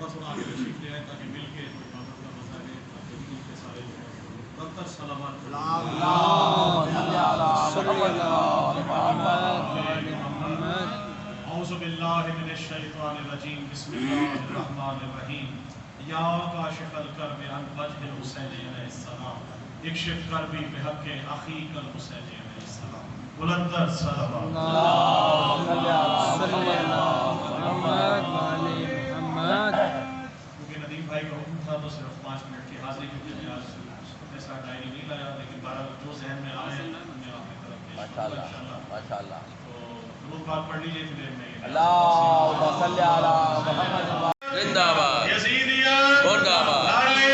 थोड़ा आगे तशरीफ ले आए ताकि मिल के इबादत का मजा लें। के सारे बदतर सलावत औज़ु बिल्लाहि मिनश शैतानिर रजीम बिस्मिल्लाहिर रहमानिर रहीम या काशिफल कर्ब अन वजहिल हुसैन अलैहिस्सलाम इक्शिफ कर्बी बिहक़्क़ि अख़ीकल हुसैन अलैहिस्सलाम बुलंदर सलावत क्योंकि नदीम भाई का हुक्म था तो सिर्फ 5 मिनट की हाजिरी के लिए आज अपने साथ डायरी नहीं लाया, लेकिन बहरहाल जो ज़हन में आए हमने अपनी तरफ माशाअल्लाह माशाअल्लाह। तो ज़रूर बात पढ़ लीजिए इतनी देर में। अल्लाहुम्मा सल्ली अला मुहम्मद जिंदाबाद यज़ीदियत मुर्दाबाद अली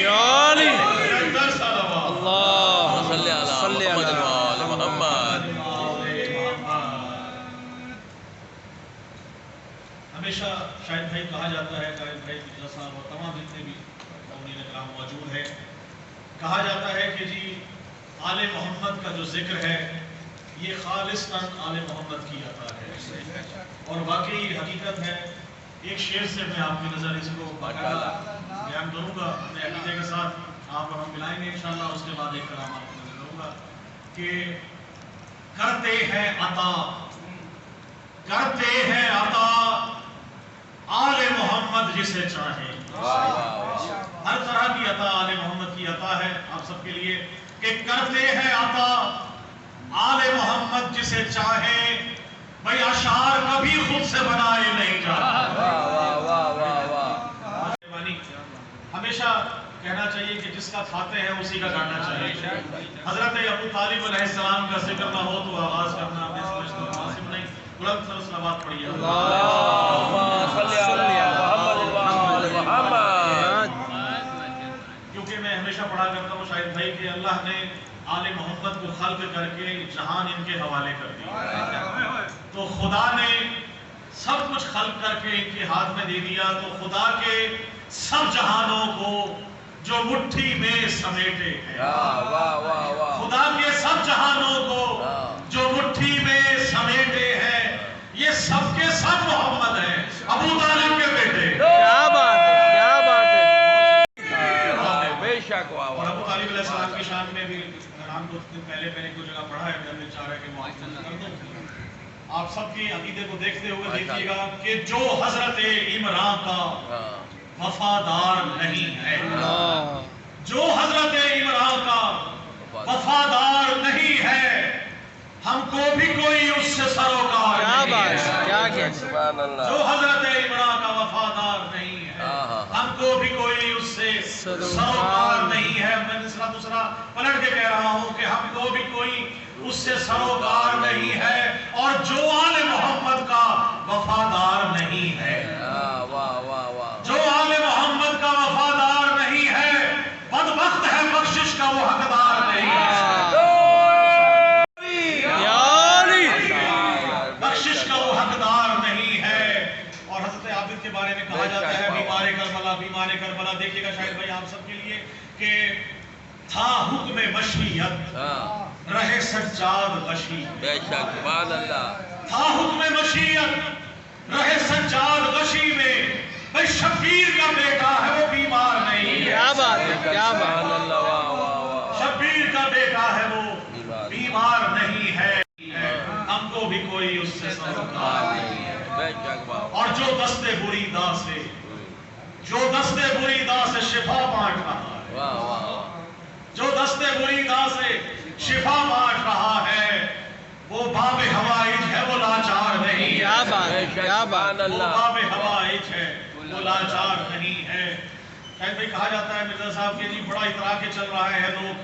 याली अल्लाहुम्मा सल्ली अला मुहम्मद व आले मुहम्मद। हमेशा शाहिद भाई कहा जाता है, शाहिद भाई साहब और तमाम जितने भी कराम मौजूद है, कहा जाता है कि जी आले मोहम्मद का जो जिक्र है ये खालिस्तन आले मोहम्मद की आता है, और वाकई हकीकत है। एक शेर से मैं आपकी नज़र इसको बयान करूँगा अपने अकीदे के साथ, आप और हम मिलाएंगे इंशाअल्लाह। उसके बाद एक कलाम आपको नजर करूँगा कि करते हैं अता आले मोहम्मद जिसे चाहे। हर तरह की अता आले मोहम्मद की अता है आप सबके लिए कि करते हैं अता आले मोहम्मद जिसे चाहे, भाई अशार कभी खुद से बनाए नहीं जाते। हमेशा कहना चाहिए कि जिसका खाते हैं उसी का गाना चाहिए। हजरत अबू तालिब अलैहिस्सलाम का जिक्र ना हो तो आवाज करना मैं समझता हूं मुनासिब नहीं। बुलंद सलावत पढ़िए क्योंकि मैं हमेशा पढ़ा करता हूँ शाहिद भाई कि अल्लाह ने आले मोहम्मद को खल्क करके जहान इनके हवाले कर दिया, तो खुदा ने सब कुछ खल्क करके इनके हाथ में दे दिया। तो खुदा के सब जहानों को जो मुट्ठी में समेटे हैं, खुदा के सब जहानों को जो मुट्ठी में समेटे हैं, ये सब के सब मोहम्मद हैं, अबू तालिब के बेटे। क्या बात है, क्या बात है, बेशक। और अबू तालिब अलैहिस्सलाम की शान में भी नाम को पहले मैंने कुछ जगह पढ़ा है, मेरा विचार है कि आप सबके अकीदे को देखते हुए देखिएगा कि जो हजरत इमरान का वफादार नहीं है, जो हजरत इमरान का वफादार नहीं है, हमको भी कोई उससे सरोकार नहीं है। जो हजरत इमरान का वफादार नहीं है, हमको भी कोई उससे सरोकार नहीं है। मैं दूसरा पलट के कह रहा हूं कि हमको भी कोई उससे सरोकार नहीं है, और जो आले मोहम्मद का वफादार नहीं है, जो आले मोहम्मद का वफादार नहीं है, बदबख्त है, बख्शिश का वो हकदार नहीं है, बख्शिश का वो हकदार नहीं है। और हज़रत आबिद के बारे में कहा जाता है बीमार करबला। देखिएगा शायद भाई आप सबके लिए कि था हुक्म मशरियत रहे सज्जाद गशी, था हुक्म मशरियत रहे सज्जाद गशी में, भाई शब्बीर का बेटा है वो बीमार नहीं है। क्या बात है, क्या बात है, शब्बीर का बेटा है वो बीमार नहीं है, हमको भी कोई उससे सरोकार नहीं है। और जो दस्ते बुरी दा से शिफा बांट रहा है, जो दस्ते बुरी दा से शिफा बांट रहा है, वो बाबे हवाइज है, वो लाचार नहीं है। क्या बात है, क्या बात है, वो बाबे हवाइज है, वो लाचार नहीं है। शायद भाई कहा जाता है मिर्जा साहब के जी बड़ा इतरा के चल रहा है, लोग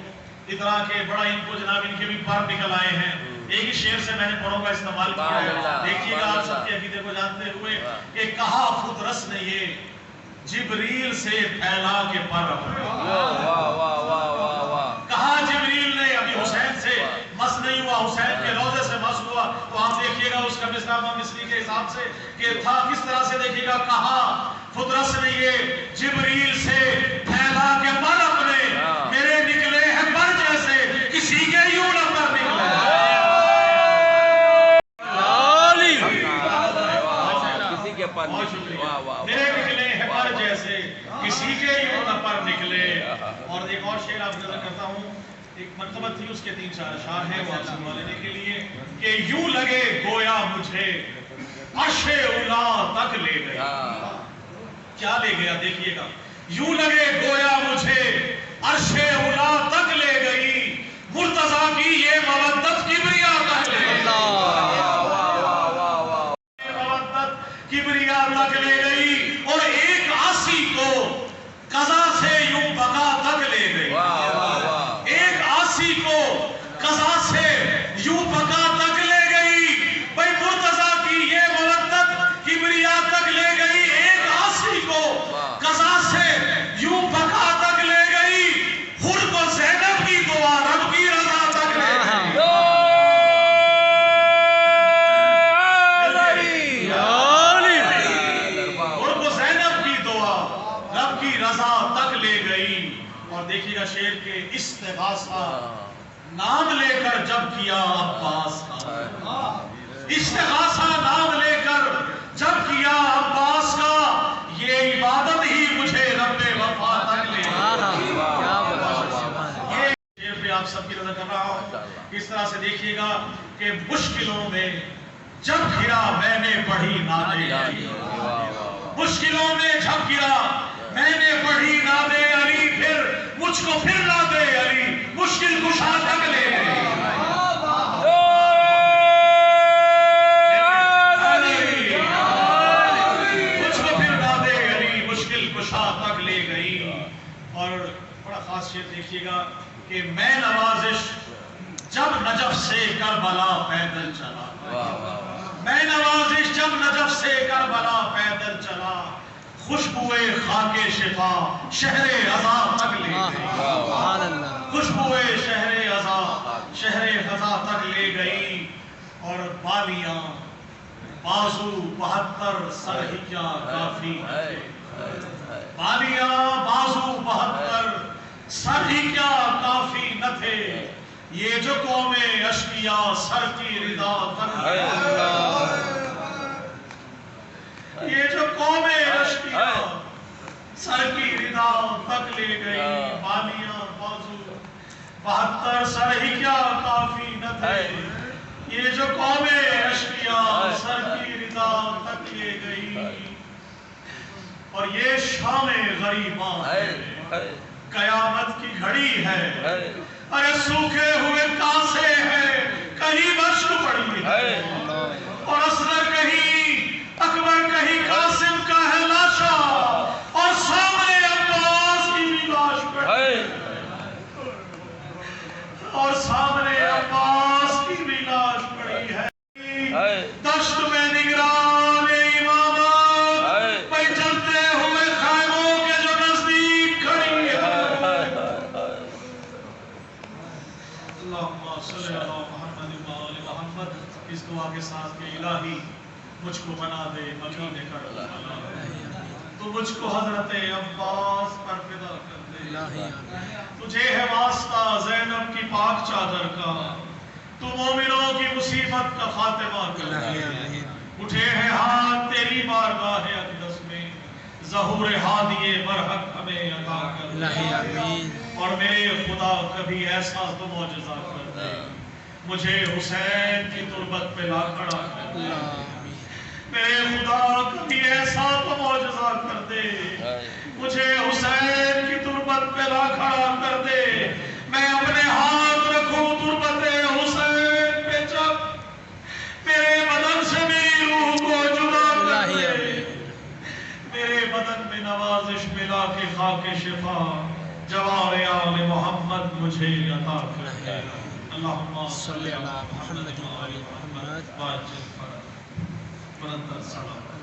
इतरा के बड़ा इनको जनाब इनके भी पार निकल आए हैं। एक ही शेर से मैंने पढ़ों का इस्तेमाल किया है, देखिएगा आप सबके अकीदे को जानते हुए कि कहा खुदरस ने ये जिब्रील से फैला के पर कहा जिब्रील ने अभी हुसैन से मस नहीं हुआ, हुसैन के रोजे से मस हुआ, तो आप देखिएगा उसका मिसनामा मिसरी के हिसाब से कि था किस तरह से, देखिएगा कहा खुदरस ने ये जिब्रील से फैला के पर अपने, मेरे निकले हैं पर जैसे किसी के यूं न पर निकले। پر بہت نکلے شکریہ واہ واہ میرے نکلے ہیں پر جیسے کسی کے یوں نہ پر نکلے اور ایک اور شعر آپ نظر کرتا ہوں ایک مرتبہ تھی اس کے 3-4 اشعار ہیں وہ آپ سنوا لینے کے لیے کہ یوں لگے گویا مجھے عرش اولا تک لے گئی کیا لے گیا دیکھیے گا یوں لگے گویا مجھے عرش اولا تک لے گئی مرتضیٰ کی یہ مودت کبریا تک لے گئی مودت کبریا تک لے گئی اور ایک عاصی کو قضا سے یوں بقا تک لے گئی ایک عاصی کو قضا سے یوں بقا تک لے گئی بھائی مرتضیٰ کی یہ مودت کبریا تک لے گئی ایک عاصی کو قضا سے یوں بقا تک لے گئی خود کو زینب کی دعا رب کی رضا تک لے گئی خود کو زینب کی دعا رب کی رضا تک لے گئی اور دیکھیے گا شعر کے استغاثہ نام لے کر جب کیا عباس کا استغاثہ نام لے کر جب کیا عباس کا یہ عبادت ہی مجھے رب وفا تک لے گئی یہ پہ آپ سب کی نظر کر رہا ہوں اس طرح سے دیکھیے گا کہ مشکلوں میں جب گرا میں نے پڑھی نادے علی مشکلوں میں جب گرا میں نے پڑھی نادے علی پھر مجھ کو پھر نادے علی مشکل کشا تک لے گئی مجھ کو پھر نادے علی مشکل کشا تک لے گئی اور بڑا خاص شعر دیکھیے گا کہ میں نوازش جب نجف سے کربلا پیدل چلا میں نوازش جب نجف سے کربلا پیدل چلا خوشبوئے خاک شفا شہر عزا تک لے گئی خوشبوئے شہر عزا شہر عزا تک لے گئی اور بالیاں بازو 72 سر ہی کیا کافی بالیاں بازو 72 سر ہی کیا کافی نہ تھے یہ جو قوم اشقیاء سر کی رضا تک یہ جو قوم اشقیاء سر کی رضا تک لے گئی بالیاں بازو 72 سر ہی کیا کافی نہ تھے یہ جو قوم اشقیاء سر کی رضا تک لے گئی اور یہ شام غریباں قیامت کی گھڑی ہے ارے سوکھے ہوئے کاسے ہیں کہیں مشک پڑی ہے اور اصغر کہیں اکبر کہیں قاسم کا ہے لاشا اور سامنے عباس کی بھی لاش پڑی اور سامنے عباس کی بھی لاش پڑی ہے دشت میں نگران امامت پہ چلتے ہوئے خیموں کے جو نزدیک کھڑی ہے اللہم صلی اللہ محمد و آل محمد اس دعا کے ساتھ کہ الہی مجھ کو بنا دے مکین کربلا تو مجھ کو حضرت عباس پر فدا کر دے تجھے ہے واسطہ زینب کی پاک چادر کا تو مومنوں کی مصیبت کا خاتمہ کر دے اٹھے ہیں ہاتھ تیری بارگاہ اقدس میں ظہور ہادی برحق ہمیں عطا کر دے اور میرے خدا کبھی ایسا تو معجزہ کر دے مجھے حسین کی تربت پہ لا کھڑا کر دے میرے خدا کبھی ایسا تو معجزہ کر دے مجھے حسین کی تربت پہ لا کھڑا کر دے میں اپنے ہاتھ رکھوں تربت حسین پہ جب میرے بدن سے میری روح کو جدا کر دے میرے بدن میں نوازش ملا کے خاک شفا جوار آل محمد مجھے عطا کر دے اللہم صلی اللہ محمد و آل محمد واجب فرد صلوات